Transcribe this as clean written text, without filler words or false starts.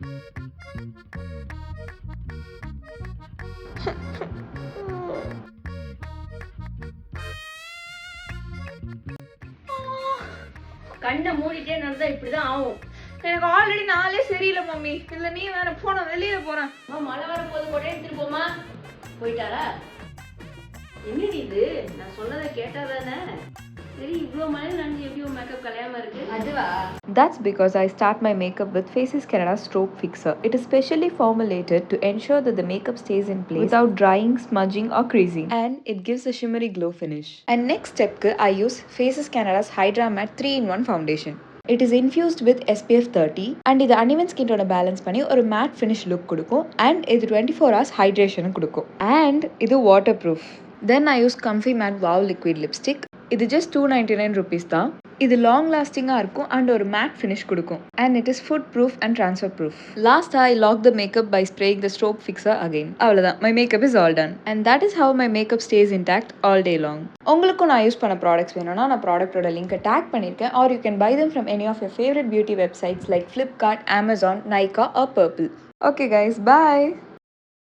கண்ணை மூடிட்டே நடந்தா இப்படிதான் ஆகும். எனக்கு ஆல்ரெடி நாளே சரியில்லை மம்மி. இல்ல நீ வேற போன வெளியில போறேன். மழை வர போது கூட எடுத்துட்டு போமா. போயிட்டாரா? என்னடி இது? நான் சொன்னதை கேட்டாதானே? சரி, இவ்வளோ மழை நனைஞ்சு எப்படி மேக்கப் கலையாம இருக்கு? அதுவா? That's because I start my makeup with Faces Canada Stroke Fixer. It is specially formulated to ensure that the makeup stays in place without drying, smudging or creasing. And it gives a shimmery glow finish. And next step, I use Faces Canada's Hydra Matte 3-in-1 foundation. It is infused with SPF 30 and இது uneven skin டோட balance பண்ணி ஒரு matte finish look கொடுக்கும். And இது 24 hours hydration கொடுக்கும். And இது waterproof. Then I use Comfy Matte Wow Liquid Lipstick. இது just 299 rupees தான். இது லாங் லாஸ்டிங்காக இருக்கும் அண்ட் ஒரு மேட் ஃபினிஷ் கொடுக்கும். And it is food proof and transfer proof. லாஸ்ட்டாக I lock the makeup by spraying the stroke fixer again. அவ்வளோதான், my makeup is all done. And that is how my makeup stays intact all day long. உங்களுக்கும் நான் use பண்ண products வேணும்னா நான் ப்ராடக்ட்டோட லிங்கை டேக் பண்ணியிருக்கேன். Or you can buy them from any of your favourite beauty websites like Flipkart, Amazon, Nykaa or Purple. Okay guys, bye.